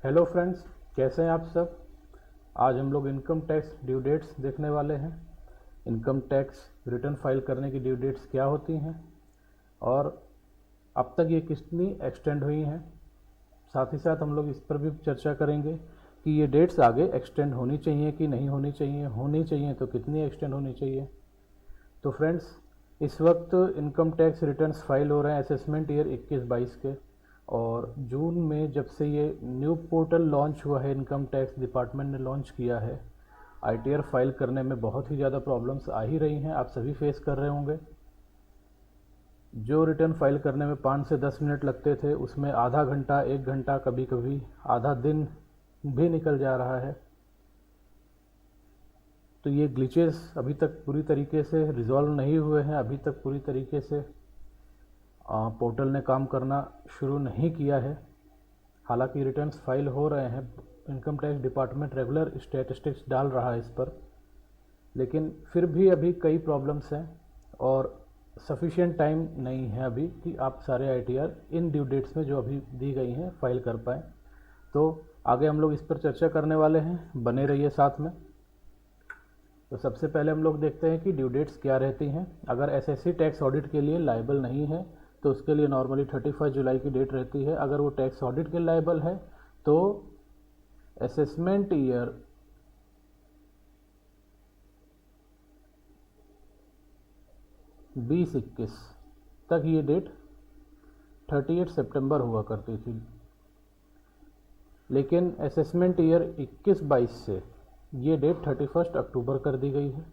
Hello friends, कैसे हैं आप सब। आज हम लोग इनकम टैक्स ड्यू डेट्स देखने वाले हैं। इनकम टैक्स रिटर्न फाइल करने की ड्यू डेट्स क्या होती हैं और अब तक ये कितनी एक्सटेंड हुई हैं। साथ ही साथ हम लोग इस पर भी चर्चा करेंगे कि ये डेट्स आगे एक्सटेंड होनी चाहिए कि नहीं होनी चाहिए तो कितनी एक्सटेंड होनी चाहिए। तो फ्रेंड्स, इस वक्त इनकम टैक्स रिटर्न्स फाइल हो रहे हैं असेसमेंट ईयर 21-22 के, और जून में जब से ये न्यू पोर्टल लॉन्च हुआ है, इनकम टैक्स डिपार्टमेंट ने लॉन्च किया है, आईटीआर फाइल करने में बहुत ही ज़्यादा प्रॉब्लम्स आ ही रही हैं। आप सभी फेस कर रहे होंगे। जो रिटर्न फाइल करने में 5 से 10 मिनट लगते थे, उसमें आधा घंटा, 1 घंटा, कभी कभी आधा दिन भी निकल जा रहा है। तो ये ग्लिचेस अभी तक पूरी तरीके से रिजॉल्व नहीं हुए हैं। अभी तक पूरी तरीके से पोर्टल ने काम करना शुरू नहीं किया है। हालांकि रिटर्न्स फाइल हो रहे हैं, income tax department regular statistics डाल रहा है इस पर, लेकिन फिर भी अभी कई प्रॉब्लम्स हैं और सफिशिएंट टाइम नहीं है अभी कि आप सारे आईटीआर इन ड्यू डेट्स में जो अभी दी गई हैं फाइल कर पाएँ। तो आगे हम लोग इस पर चर्चा करने वाले हैं, बने रहिए साथ में। तो सबसे पहले हम लोग देखते हैं कि ड्यू डेट्स क्या रहती हैं। अगर एसएससी टैक्स ऑडिट के लिए लायबल नहीं है तो उसके लिए नॉर्मली 31 जुलाई की डेट रहती है। अगर वो टैक्स ऑडिट के लायबल है तो असेसमेंट ईयर 20-21 तक ये डेट 38 सितंबर हुआ करती थी, लेकिन असेसमेंट ईयर 21-22 से ये डेट 31 अक्टूबर कर दी गई है।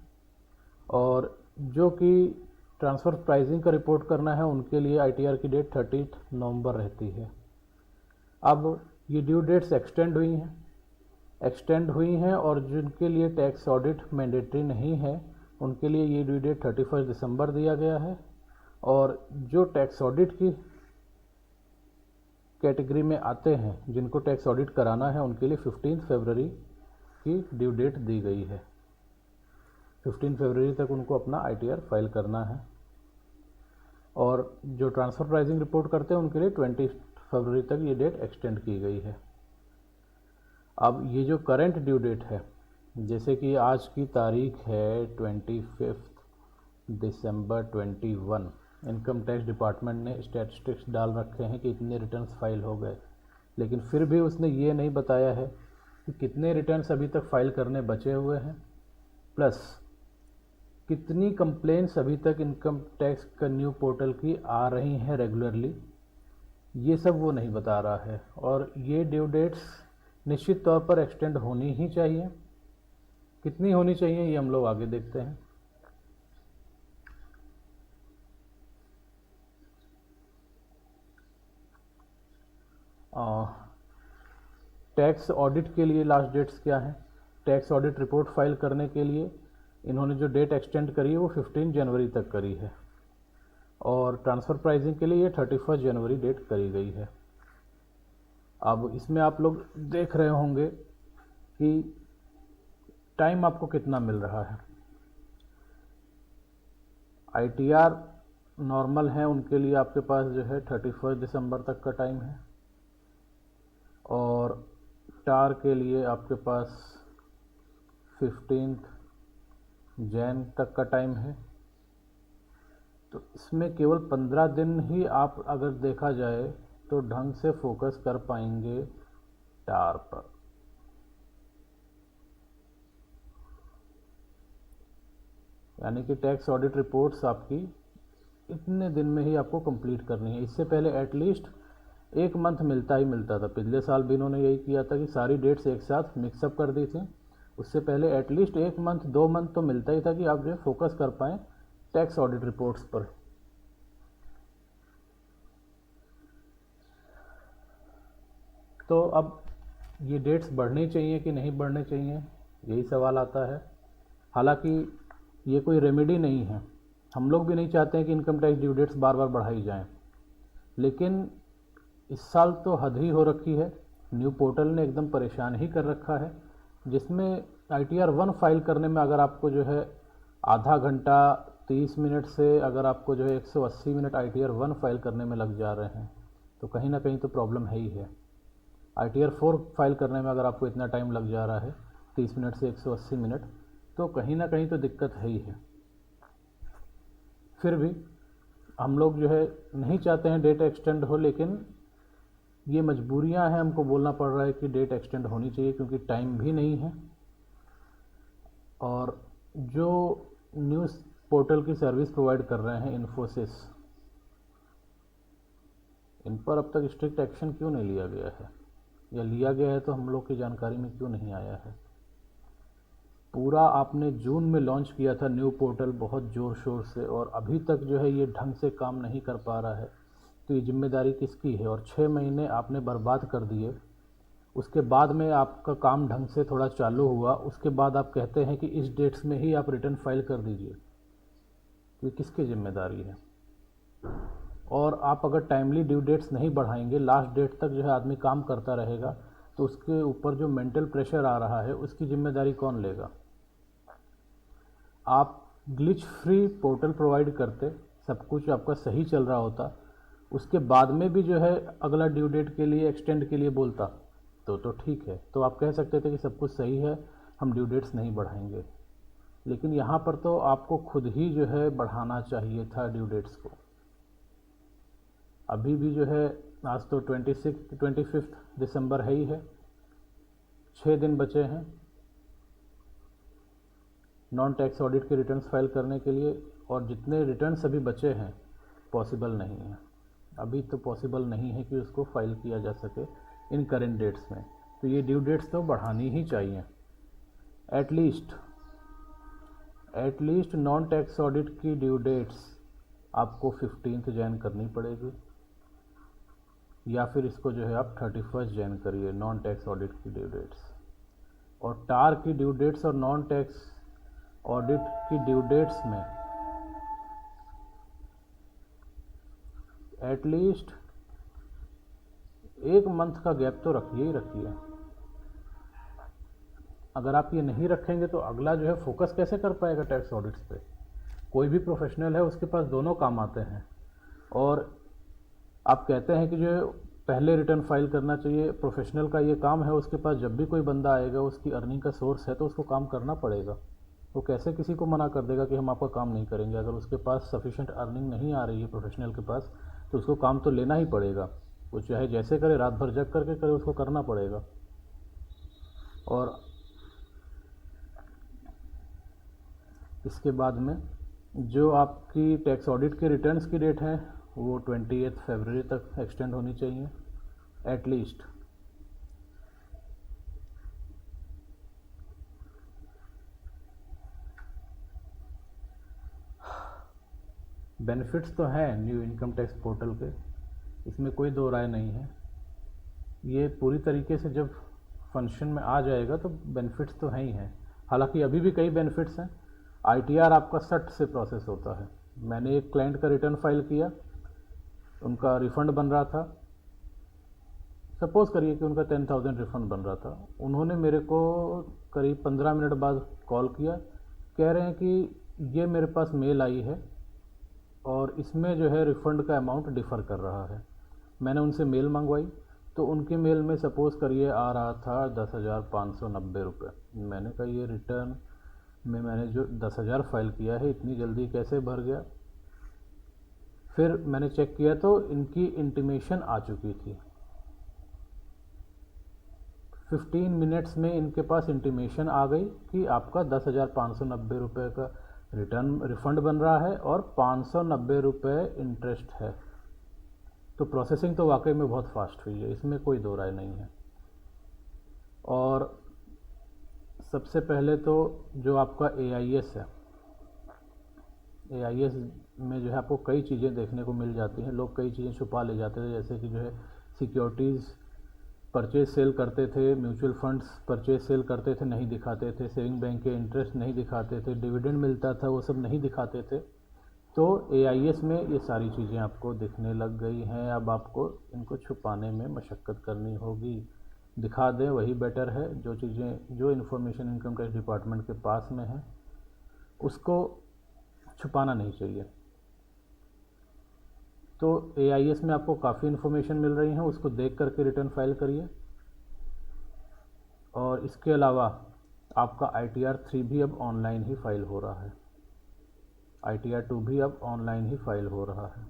और जो कि ट्रांसफ़र प्राइसिंग का रिपोर्ट करना है उनके लिए आईटीआर की डेट 30 नवंबर रहती है। अब ये ड्यू डेट्स एक्सटेंड हुई हैं और जिनके लिए टैक्स ऑडिट मैंडेटरी नहीं है उनके लिए ये ड्यू डेट 31 दिसंबर दिया गया है। और जो टैक्स ऑडिट की कैटेगरी में आते हैं, जिनको टैक्स ऑडिट कराना है, उनके लिए 15 फरवरी की ड्यू डेट दी गई है। 15 फरवरी तक उनको अपना आईटीआर फाइल करना है। और जो ट्रांसफ़र प्राइसिंग रिपोर्ट करते हैं उनके लिए 20 फरवरी तक ये डेट एक्सटेंड की गई है। अब ये जो करंट ड्यू डेट है, जैसे कि आज की तारीख है 25 दिसंबर 21, इनकम टैक्स डिपार्टमेंट ने स्टैटिस्टिक्स डाल रखे हैं कि इतने रिटर्न्स फाइल हो गए, लेकिन फिर भी उसने ये नहीं बताया है कि कितने रिटर्न्स अभी तक फाइल करने बचे हुए हैं, प्लस कितनी कंप्लेंट्स अभी तक इनकम टैक्स का न्यू पोर्टल की आ रही हैं रेगुलरली। ये सब वो नहीं बता रहा है। और ये ड्यू डेट्स निश्चित तौर पर एक्सटेंड होनी ही चाहिए। कितनी होनी चाहिए ये हम लोग आगे देखते हैं। टैक्स ऑडिट के लिए लास्ट डेट्स क्या हैं। टैक्स ऑडिट रिपोर्ट फाइल करने के लिए इन्होंने जो डेट एक्सटेंड करी है वो 15 जनवरी तक करी है, और ट्रांसफ़र प्राइसिंग के लिए ये 31 जनवरी डेट करी गई है। अब इसमें आप लोग देख रहे होंगे कि टाइम आपको कितना मिल रहा है। आईटीआर नॉर्मल है उनके लिए आपके पास जो है 31 दिसंबर तक का टाइम है, और टार के लिए आपके पास 15 जैन तक का टाइम है। तो इसमें केवल 15 दिन ही आप अगर देखा जाए तो ढंग से फोकस कर पाएंगे टार पर। यानी कि टैक्स ऑडिट रिपोर्ट्स आपकी इतने दिन में ही आपको कंप्लीट करनी है। इससे पहले एटलीस्ट 1 मंथ मिलता ही मिलता था। पिछले साल भी इन्होंने यही किया था कि सारी डेट्स एक साथ मिक्सअप कर दी थी। उससे पहले एटलीस्ट 1 मंथ 2 मंथ तो मिलता ही था कि आप जो फोकस कर पाएँ टैक्स ऑडिट रिपोर्ट्स पर। तो अब ये डेट्स बढ़नी चाहिए कि नहीं बढ़नी चाहिए, यही सवाल आता है। हालांकि ये कोई रेमेडी नहीं है, हम लोग भी नहीं चाहते हैं कि इनकम टैक्स ड्यू डेट्स बार बार बढ़ाई जाएं, लेकिन इस साल तो हद ही हो रखी है। न्यू पोर्टल ने एकदम परेशान ही कर रखा है, जिसमें आईटीआर 1 फाइल करने में अगर आपको जो है आधा घंटा 30 मिनट से अगर आपको जो है 180 मिनट आईटीआर 1 फाइल करने में लग जा रहे हैं, तो कहीं ना कहीं तो प्रॉब्लम है ही है। ITR 4 फाइल करने में अगर आपको इतना टाइम लग जा रहा है 30 मिनट से 180 मिनट, तो कहीं ना कहीं तो दिक्कत है ही है। फिर भी हम लोग जो है नहीं चाहते हैं डेट एक्सटेंड हो, लेकिन ये मजबूरियां हैं, हमको बोलना पड़ रहा है कि डेट एक्सटेंड होनी चाहिए क्योंकि टाइम भी नहीं है। और जो न्यूज़ पोर्टल की सर्विस प्रोवाइड कर रहे हैं इन्फोसिस, इन पर अब तक स्ट्रिक्ट एक्शन क्यों नहीं लिया गया है, या लिया गया है तो हम लोग की जानकारी में क्यों नहीं आया है। पूरा आपने जून में लॉन्च किया था न्यू पोर्टल बहुत ज़ोर शोर से, और अभी तक जो है ये ढंग से काम नहीं कर पा रहा है, तो ये जिम्मेदारी किसकी है। और 6 महीने आपने बर्बाद कर दिए, उसके बाद में आपका काम ढंग से थोड़ा चालू हुआ, उसके बाद आप कहते हैं कि इस डेट्स में ही आप रिटर्न फाइल कर दीजिए, तो ये किसकी जिम्मेदारी है। और आप अगर टाइमली ड्यू डेट्स नहीं बढ़ाएंगे, लास्ट डेट तक जो है आदमी काम करता रहेगा, तो उसके ऊपर जो मेंटल प्रेशर आ रहा है उसकी जिम्मेदारी कौन लेगा। आप ग्लिच फ्री पोर्टल प्रोवाइड करते, सब कुछ आपका सही चल रहा होता, उसके बाद में भी जो है अगला ड्यू डेट के लिए एक्सटेंड के लिए बोलता तो ठीक है, तो आप कह सकते थे कि सब कुछ सही है, हम ड्यू डेट्स नहीं बढ़ाएंगे। लेकिन यहाँ पर तो आपको खुद ही जो है बढ़ाना चाहिए था ड्यू डेट्स को। अभी भी जो है आज तो 25 दिसंबर है ही है, 6 दिन बचे हैं नॉन टैक्स ऑडिट के रिटर्न्स फाइल करने के लिए, और जितने रिटर्न्स अभी बचे हैं पॉसिबल नहीं है, अभी तो पॉसिबल नहीं है कि उसको फाइल किया जा सके इन करेंट डेट्स में। तो ये ड्यू डेट्स तो बढ़ानी ही चाहिए। एटलीस्ट नॉन टैक्स ऑडिट की ड्यू डेट्स आपको 15 जैन करनी पड़ेगी, या फिर इसको जो है आप 31 जैन करिए नॉन टैक्स ऑडिट की ड्यू डेट्स। और टार की ड्यू डेट्स और नॉन टैक्स ऑडिट की ड्यू डेट्स में एटलीस्ट 1 मंथ का गैप तो रखिए ही रखिए। अगर आप ये नहीं रखेंगे तो अगला जो है फोकस कैसे कर पाएगा टैक्स ऑडिट्स पे। कोई भी प्रोफेशनल है उसके पास दोनों काम आते हैं, और आप कहते हैं कि जो पहले रिटर्न फाइल करना चाहिए, प्रोफेशनल का ये काम है, उसके पास जब भी कोई बंदा आएगा उसकी अर्निंग का सोर्स है तो उसको काम करना पड़ेगा। वो कैसे किसी को मना कर देगा कि हम आपका काम नहीं करेंगे। अगर उसके पास सफिशिएंट अर्निंग नहीं आ रही है प्रोफेशनल के पास, तो उसको काम तो लेना ही पड़ेगा, वो चाहे जैसे करे, रात भर जग करके करे, उसको करना पड़ेगा। और इसके बाद में जो आपकी टैक्स ऑडिट के रिटर्न्स की डेट है वो 28 फरवरी तक एक्सटेंड होनी चाहिए एटलीस्ट। बेनिफिट्स तो हैं न्यू इनकम टैक्स पोर्टल के, इसमें कोई दो राय नहीं है। ये पूरी तरीके से जब फंक्शन में आ जाएगा तो बेनिफिट्स तो हैं ही हैं। हालांकि अभी भी कई बेनिफिट्स हैं। ITR आपका 60 से प्रोसेस होता है। मैंने एक क्लाइंट का रिटर्न फाइल किया, उनका रिफ़ंड बन रहा था, सपोज़ करिए कि उनका 10,000 रिफ़ंड बन रहा था। उन्होंने मेरे को करीब 15 मिनट बाद कॉल किया, कह रहे हैं कि ये मेरे पास मेल आई है और इसमें जो है रिफ़ंड का अमाउंट डिफ़र कर रहा है। मैंने उनसे मेल मंगवाई तो उनके मेल में सपोज़ करिए आ रहा था 10,590 रुपये। मैंने कहा ये रिटर्न में मैंने जो 10,000 फाइल किया है इतनी जल्दी कैसे भर गया। फिर मैंने चेक किया तो इनकी इंटीमेशन आ चुकी थी। 15 मिनट्स में इनके पास इंटीमेशन आ गई कि आपका 10,590 रुपये का रिफ़ंड बन रहा है और 590 रुपये इंटरेस्ट है। तो प्रोसेसिंग तो वाकई में बहुत फास्ट हुई है, इसमें कोई दो राय नहीं है। और सबसे पहले तो जो आपका AIS है, AIS में जो है आपको कई चीज़ें देखने को मिल जाती हैं। लोग कई चीज़ें छुपा ले जाते थे, जैसे कि जो है सिक्योरिटीज़ परचेज सेल करते थे, म्यूचुअल फंड्स परचेज सेल करते थे, नहीं दिखाते थे, सेविंग बैंक के इंटरेस्ट नहीं दिखाते थे, डिविडेंड मिलता था वो सब नहीं दिखाते थे। तो AIS में ये सारी चीज़ें आपको दिखने लग गई हैं। अब आपको इनको छुपाने में मशक्क़त करनी होगी। दिखा दें वही बेटर है। जो चीज़ें, जो इन्फॉर्मेशन इनकम टैक्स डिपार्टमेंट के पास में है उसको छुपाना नहीं चाहिए। तो AIS में आपको काफ़ी इन्फॉर्मेशन मिल रही है, उसको देख करके रिटर्न फाइल करिए। और इसके अलावा आपका ITR-3 भी अब ऑनलाइन ही फाइल हो रहा है, ITR-2 भी अब ऑनलाइन ही फाइल हो रहा है।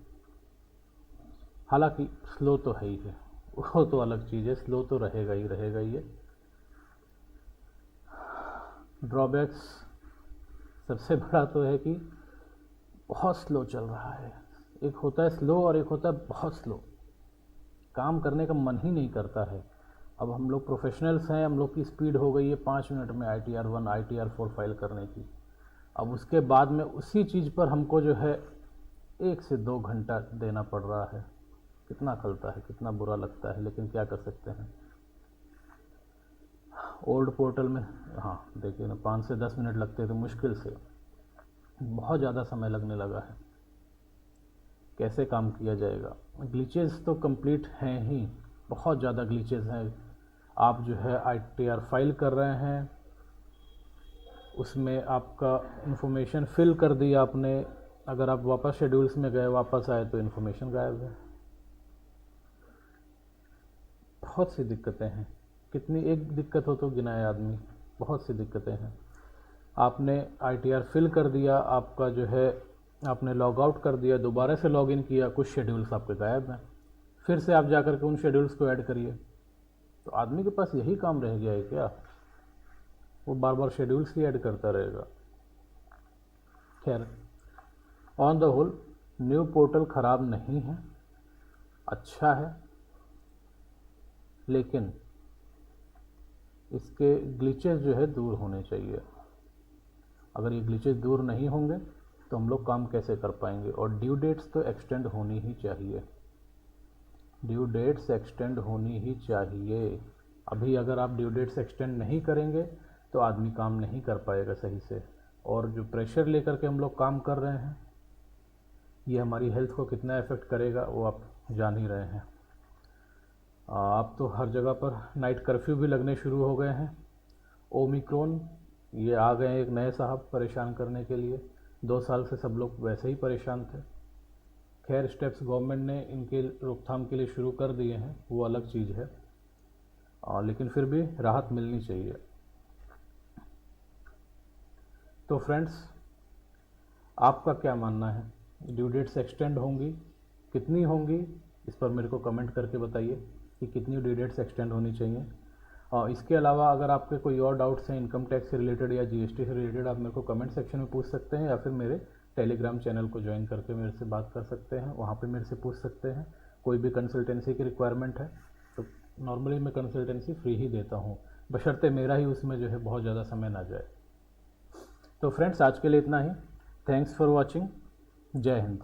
हालांकि स्लो तो है ही है, वो तो अलग चीज़ है, स्लो तो रहेगा ही रहेगा ये। ड्रॉबैक्स सबसे बड़ा तो है कि बहुत स्लो चल रहा है। एक होता है स्लो और एक होता है बहुत स्लो, काम करने का मन ही नहीं करता है। अब हम लोग प्रोफेशनल्स हैं, हम लोग की स्पीड हो गई है 5 मिनट में ITR-1 ITR-4 फाइल करने की। अब उसके बाद में उसी चीज़ पर हमको जो है 1 से 2 घंटा देना पड़ रहा है। कितना खलता है, कितना बुरा लगता है, लेकिन क्या कर सकते हैं। ओल्ड पोर्टल में हाँ देखिए ना 5 से 10 मिनट लगते थे मुश्किल से, बहुत ज़्यादा समय लगने लगा है। कैसे काम किया जाएगा। ग्लिचेस तो कंप्लीट हैं ही, बहुत ज़्यादा ग्लिचेस हैं। आप जो है ITR फाइल कर रहे हैं, उसमें आपका इन्फॉर्मेशन फिल कर दिया आपने, अगर आप वापस शेड्यूल्स में गए वापस आए तो इन्फॉर्मेशन गायब है। बहुत सी दिक्कतें हैं, कितनी एक दिक्कत हो तो गिनाए आदमी, बहुत सी दिक्कतें हैं। आपने ITR फिल कर दिया, आपका जो है आपने लॉग आउट कर दिया, दोबारा से लॉग इन किया, कुछ शेड्यूल्स आपके गायब हैं, फिर से आप जाकर के उन शेड्यूल्स को ऐड करिए। तो आदमी के पास यही काम रह गया है क्या, वो बार बार शेड्यूल्स ही ऐड करता रहेगा। खैर, on the whole new portal ख़राब नहीं है, अच्छा है, लेकिन इसके ग्लिचेस जो है दूर होने चाहिए। अगर ये ग्लिचेस दूर नहीं होंगे तो हम लोग काम कैसे कर पाएंगे। और ड्यू डेट्स तो एक्सटेंड होनी ही चाहिए, ड्यू डेट्स एक्सटेंड होनी ही चाहिए। अभी अगर आप ड्यू डेट्स एक्सटेंड नहीं करेंगे तो आदमी काम नहीं कर पाएगा सही से। और जो प्रेशर लेकर के हम लोग काम कर रहे हैं, ये हमारी हेल्थ को कितना इफ़ेक्ट करेगा वो आप जान ही रहे हैं। अब तो हर जगह पर नाइट कर्फ्यू भी लगने शुरू हो गए हैं। ओमिक्रॉन ये आ गए एक नए साहब परेशान करने के लिए। 2 साल से सब लोग वैसे ही परेशान थे। खैर, स्टेप्स गवर्नमेंट ने इनके रोकथाम के लिए शुरू कर दिए हैं, वो अलग चीज़ है, लेकिन फिर भी राहत मिलनी चाहिए। तो फ्रेंड्स, आपका क्या मानना है, ड्यू डेट्स एक्सटेंड होंगी, कितनी होंगी, इस पर मेरे को कमेंट करके बताइए कि कितनी ड्यू डेट्स एक्सटेंड होनी चाहिए। और इसके अलावा अगर आपके कोई और डाउट्स हैं इनकम टैक्स से रिलेटेड या GST से रिलेटेड, आप मेरे को कमेंट सेक्शन में पूछ सकते हैं, या फिर मेरे टेलीग्राम चैनल को ज्वाइन करके मेरे से बात कर सकते हैं, वहाँ पे मेरे से पूछ सकते हैं। कोई भी कंसल्टेंसी की रिक्वायरमेंट है तो नॉर्मली मैं कंसल्टेंसी फ्री ही देता हूँ, बशर्ते मेरा ही उसमें जो है बहुत ज़्यादा समय ना जाए। तो फ्रेंड्स, आज के लिए इतना ही। Thanks for watching. जय हिंद।